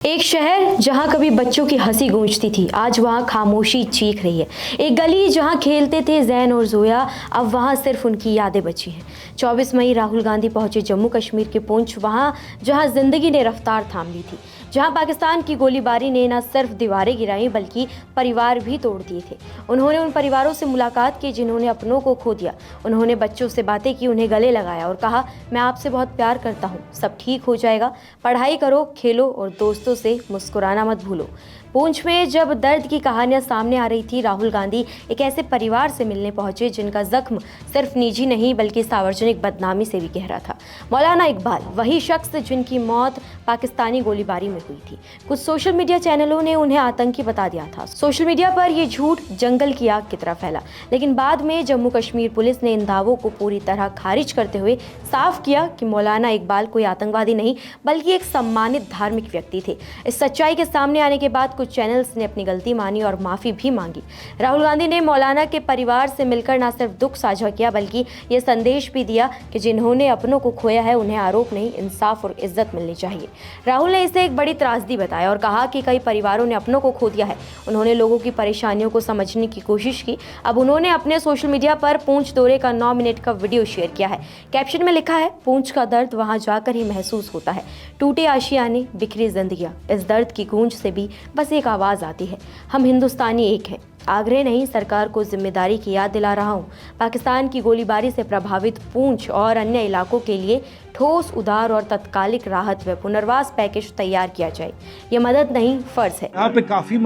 एक शहर जहां कभी बच्चों की हंसी गूंजती थी, आज वहां खामोशी चीख रही है। एक गली जहां खेलते थे जैन और जोया, अब वहां सिर्फ उनकी यादें बची हैं। 24 मई राहुल गांधी पहुंचे जम्मू कश्मीर के पुंछ, वहां जहां जिंदगी ने रफ्तार थाम ली थी, जहां पाकिस्तान की गोलीबारी ने न सिर्फ दीवारें गिराई बल्कि परिवार भी तोड़ दिए थे। उन्होंने उन परिवारों से मुलाकात की जिन्होंने अपनों को खो दिया। उन्होंने बच्चों से बातें की, उन्हें गले लगाया और कहा, मैं आपसे बहुत प्यार करता हूँ, सब ठीक हो जाएगा, पढ़ाई करो, खेलो और दोस्तों से मुस्कुराना मत भूलो। पुंछ में जब दर्द की कहानियां सामने आ रही थी, राहुल गांधी एक ऐसे परिवार से मिलने पहुंचे जिनका जख्म सिर्फ निजी नहीं बल्कि सार्वजनिक बदनामी से भी गहरा था। मौलाना इकबाल, वही शख्स जिनकी मौत पाकिस्तानी गोलीबारी में हुई थी। कुछ सोशल मीडिया चैनलों ने उन्हें आतंकी बता दिया था। सोशल मीडिया पर यह झूठ जंगल की आग की तरह फैला, लेकिन बाद में जम्मू कश्मीर पुलिस ने इन दावों को पूरी तरह खारिज करते हुए साफ किया कि मौलाना इकबाल कोई आतंकवादी नहीं बल्कि एक सम्मानित धार्मिक व्यक्ति थे। इस सच्चाई के सामने आने के बाद कुछ चैनल्स ने अपनी गलती मानी और माफी भी मांगी। राहुल गांधी ने मौलाना के परिवार से मिलकर न सिर्फ दुख साझा किया बल्कि ये संदेश भी दिया कि जिन्होंने अपनों को खोया है उन्हें आरोप नहीं, इंसाफ और इज्जत मिलनी चाहिए। राहुल ने इसे एक बड़ी त्रासदी बताया और कहा कि कई परिवारों ने अपनों को खो दिया है। उन्होंने लोगों की परेशानियों को समझने की कोशिश की। अब उन्होंने अपने सोशल मीडिया पर पुंछ दौरे का 9 मिनट का वीडियो शेयर किया है। कैप्शन में लिखा है, पुंछ का दर्द वहां जाकर ही महसूस होता है, टूटे आशियाने, बिखरी जिंदगियां, इस दर्द की गूंज से भी बस एक आवाज आती है, हम हिंदुस्तानी एक हैं। आग्रह नहीं, सरकार को जिम्मेदारी की याद दिला रहा हूं। पाकिस्तान की गोलीबारी से प्रभावित पुंछ और अन्य इलाकों के लिए ठोस, उदार और तत्कालिक राहत व पुनर्वास पैकेज तैयार किया जाए। ये मदद नहीं, फर्ज है। यहाँ पे काफी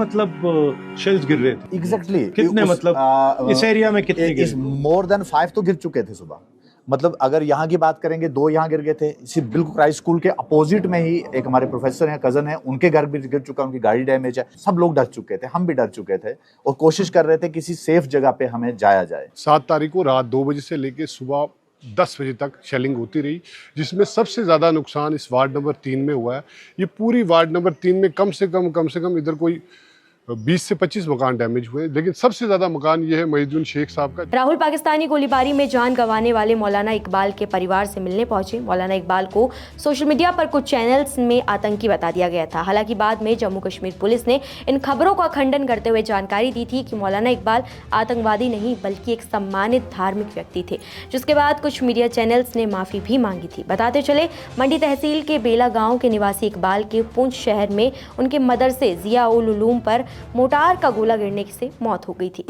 शेल्स गिर रहे थे। एग्जैक्टली कितने इस एरिया में कितने गिरे? मोर देन 5 तो गिर चुके थे सुबह। मतलब अगर यहाँ की बात करेंगे, 2 यहाँ गिर गए थे। इसी बिल्कुल क्राइस्ट स्कूल के अपोजिट में ही एक हमारे प्रोफेसर हैं, कजन है, उनके घर भी गिर चुका, उनकी गाड़ी डैमेज है। सब लोग डर चुके थे, हम भी डर चुके थे और कोशिश कर रहे थे किसी सेफ जगह पे हमें जाया जाए। 7 तारीख को रात 2 बजे से लेकर सुबह 10 बजे तक शेलिंग होती रही, जिसमें सबसे ज़्यादा नुकसान इस वार्ड नंबर 3 में हुआ है। ये पूरी वार्ड नंबर 3 में कम से कम इधर कोई 20 से 25 मकान डैमेज हुए, लेकिन सबसे ज्यादा मकान ये है महीदुद्दीन शेख साहब का। राहुल पाकिस्तानी गोलीबारी में जान गंवाने वाले मौलाना इकबाल के परिवार से मिलने पहुंचे। मौलाना इकबाल को सोशल मीडिया पर कुछ चैनल्स में आतंकी बता दिया गया था। हालांकि बाद में जम्मू कश्मीर पुलिस ने इन खबरों का खंडन करते हुए जानकारी दी थी कि मौलाना इकबाल आतंकवादी नहीं बल्कि एक सम्मानित धार्मिक व्यक्ति थे, जिसके बाद कुछ मीडिया चैनल्स ने माफी भी मांगी थी। बताते चले, मंडी तहसील के बेला गाँव के निवासी इकबाल के पुंछ शहर में उनके मदरसे जिया उल उलूम पर मोटार का गोला गिरने से मौत हो गई थी।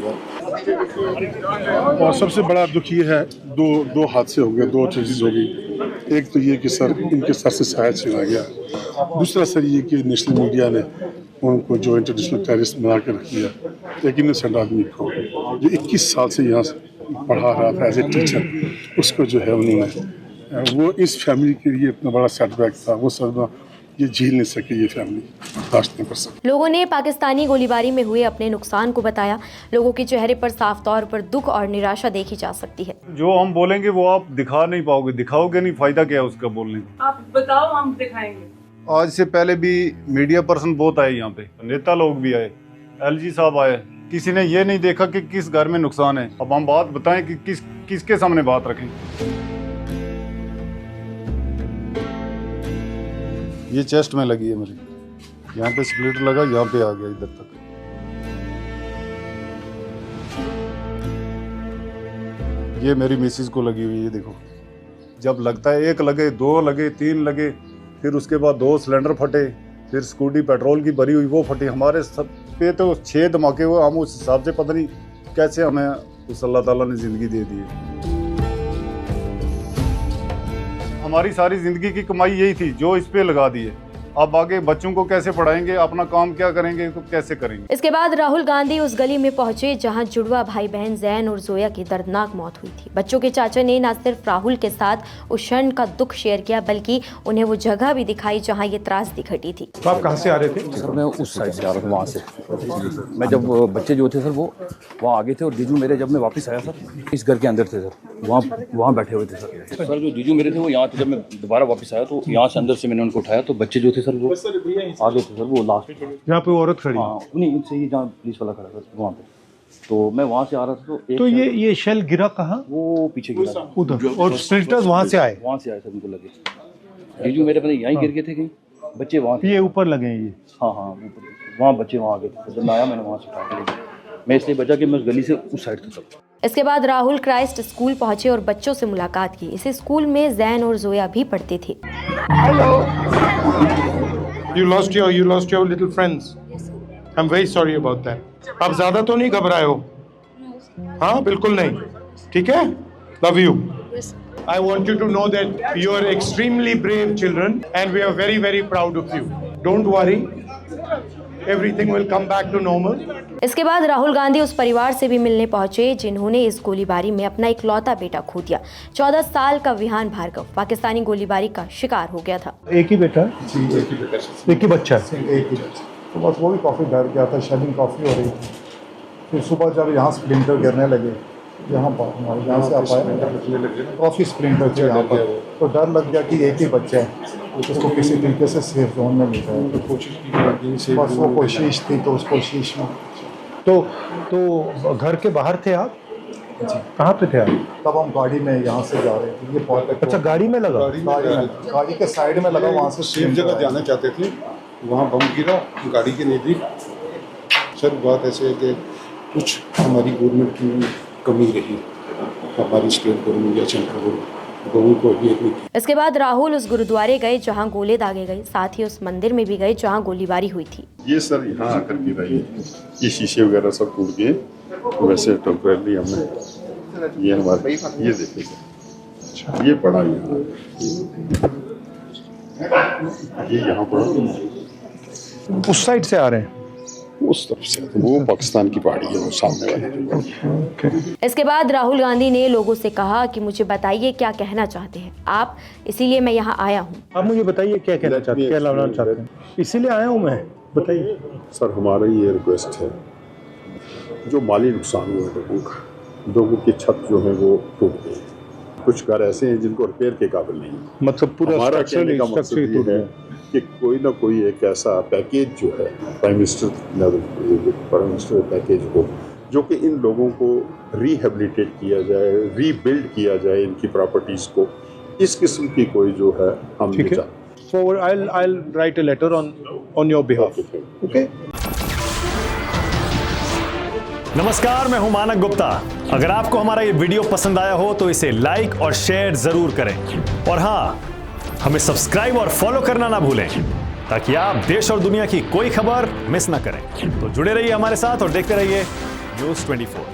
और सबसे बड़ा दुख ये है, दो हादसे हो गए, 2 चीज़ हो गई। एक तो ये कि सर इनके सर से शायद चला गया, दूसरा सर ये कि नेशनल मीडिया ने उनको जो इंटरनेशनल टेररिस्ट बना कर रख दिया। एक इनोसेंट आदमी को जो 21 साल से यहाँ पढ़ा रहा था एज ए टीचर, उसको जो है उन्होंने, वो इस फैमिली के लिए इतना बड़ा सेटबैक था, वो सदमा ये झेल नहीं सके, ये फैमिली बर्दाश्त नहीं कर सकती। लोगों ने पाकिस्तानी गोलीबारी में हुए अपने नुकसान को बताया। लोगों के चेहरे पर साफ तौर पर दुख और निराशा देखी जा सकती है। जो हम बोलेंगे वो आप दिखा नहीं पाओगे, दिखाओगे नहीं, फायदा क्या है उसका बोलने का? आप बताओ, हम दिखाएंगे। आज से पहले भी मीडिया पर्सन बहुत आए यहाँ पे, नेता लोग भी आए, LG साहब आए, किसी ने ये नहीं देखा कि किस घर में नुकसान है। अब हम बात बताएं कि किसके सामने बात रखें। ये चेस्ट में लगी है मेरी, यहाँ पे स्प्लिट लगा, यहाँ पे आ गया इधर तक। ये मेरी मिसेज को लगी हुई है, देखो। जब लगता है 1 लगे, 2 लगे, 3 लगे, फिर उसके बाद 2 सिलेंडर फटे, फिर स्कूटी पेट्रोल की भरी हुई वो फटी। हमारे सब पे तो 6 धमाके हुए। हम उस हिसाब से पता नहीं कैसे हमें उस अल्लाह ताला ने जिंदगी दे दी है। हमारी सारी जिंदगी की कमाई यही थी जो इस पे लगा दी है। अब आगे बच्चों को कैसे पढ़ाएंगे, अपना काम क्या करेंगे, तो कैसे करेंगे? इसके बाद राहुल गांधी उस गली में पहुंचे जहां जुड़वा भाई बहन जैन और जोया की दर्दनाक मौत हुई थी। बच्चों के चाचा ने न सिर्फ राहुल के साथ उस क्षण का दुख शेयर किया बल्कि उन्हें वो जगह भी दिखाई जहां ये त्रासदी घटी थी। तो आप कहाँ से आ रहे थे? सर मैं उस साइड से आ रहा था, वहाँ से। मैं जब बच्चे जो थे सर वो वहाँ आगे थे और जीजू मेरे, जब मैं वापस आया सर इस घर के अंदर थे सर, वहाँ बैठे हुए थे सर जो जीजू मेरे थे वो यहाँ थे। जब मैं दोबारा वापस आया तो यहाँ से अंदर से मैंने उनको उठाया, तो बच्चे जो थे सर वो आगे थे सर, वो लास्ट यहाँ पे औरत खड़ी। हाँ नहीं, इनसे ही जहाँ पुलिस वाला खड़ा था वहाँ पे, तो मैं वहाँ से आ रहा था। तो ये शेल गिरा कहाँ? वो पीछे गिरा उधर, और स्प्लिटर्स वहाँ से आए? वहाँ से आए सर, उनको लगे। जीजू मेरे पता यहीं गिर गए थे कहीं, बच्चे वहाँ थे। ये ऊपर लगे हैं ये। हाँ हाँ ऊपर वहाँ बच्चे वहाँ आ गए थे। जब मैं आया मैंने वहाँ से उठा के ले गया। मैं इसलिए बचा कि मैं उस गली से उस साइड था तब। इसके बाद राहुल क्राइस्ट स्कूल पहुंचे और बच्चों से मुलाकात की। इस स्कूल में जैन और जोया भी पढ़ते थे। You lost your little friends. I'm very sorry about that. आप ज्यादा तो नहीं घबराए हो? हाँ बिल्कुल नहीं. ठीक है? Love you. I want you to know that you are extremely brave children and we are very very proud of you. Don't worry. Everything will come back to normal. इसके बाद राहुल गांधी उस परिवार से भी मिलने पहुंचे जिन्होंने इस गोलीबारी में अपना इकलौता बेटा खो दिया। 14 साल का विहान भार्गव पाकिस्तानी गोलीबारी का शिकार हो गया था। एक ही बेटा? जी एक ही बेटा, एक ही बच्चा है? एक ही बेटा। तो बस वो भी काफ़ी डर गया था, शेलिंग काफ़ी हो रही थी। फिर सुबह जब यहाँ स्प्लिंटर गिरने लगे, यहाँ से आप आए, काफ़ी स्प्लिंटर थे यहाँ पर, तो डर लग गया कि एक ही बच्चा है, उसको किसी तरीके से सेफ जोन में मिल जाए। तो कोशिश की, बस वो कोशिश थी, तो उस कोशिश में तो घर के बाहर थे आप? कहाँ पे थे आप? तब हम गाड़ी में यहाँ से जा रहे थे। ये बहुत अच्छा, गाड़ी में लगा? गाड़ी के साइड में लगा, वहाँ से सेफ जगह जाना चाहते थे, वहाँ बम गिरा गाड़ी के नज़दीक। सर बात ऐसे है कि कुछ हमारी गवर्नमेंट की कमी रही, हमारी स्टेट गवर्नमेंट या सेंट्रल गवर्नमेंट को भी एक। इसके बाद राहुल उस गुरुद्वारे गए जहां गोले दागे गए, साथ ही उस मंदिर में भी गए जहां गोलीबारी हुई थी। ये सर यहाँ आकर गिरा, ये शीशे वगैरह सब टूट गए। वैसे टेम्परेरी हमने ये हमारे ये देखे सर, ये पड़ा यहाँ, ये यहाँ पड़ा। उस साइड से आ रहे हैं? उस तरफ से, वो पाकिस्तान की पहाड़ी है, वो सामने वाली। इसके बाद राहुल गांधी ने लोगों से कहा कि मुझे बताइए क्या कहना चाहते हैं आप, इसीलिए मैं यहाँ आया हूँ। आप मुझे बताइए क्या कहना चाहते हैं, क्या लाना चाहते हैं? इसीलिए आया हूँ मैं, बताइए। सर हमारा ये रिक्वेस्ट है, जो माली नुकसान हुआ है लोगों की छत जो है वो टूट गई, कुछ घर ऐसे हैं जिनको रिपेयर के काबिल नहीं। मतलब पूरा हमारा स्ट्रक्चर कहने का मकसद ये है कि कोई ना कोई एक ऐसा पैकेज जो है प्राइम मिनिस्टर पैकेज हो, जो कि इन लोगों को रिहेबिलिटेट किया जाए, रीबिल्ड किया जाए इनकी प्रॉपर्टीज को। इस किस्म की कोई जो है हम ठीक है। So I'll write a letter on your behalf. Okay? नमस्कार, मैं हूं मानक गुप्ता। अगर आपको हमारा ये वीडियो पसंद आया हो तो इसे लाइक और शेयर जरूर करें, और हाँ, हमें सब्सक्राइब और फॉलो करना ना भूलें ताकि आप देश और दुनिया की कोई खबर मिस ना करें। तो जुड़े रहिए हमारे साथ और देखते रहिए News 24।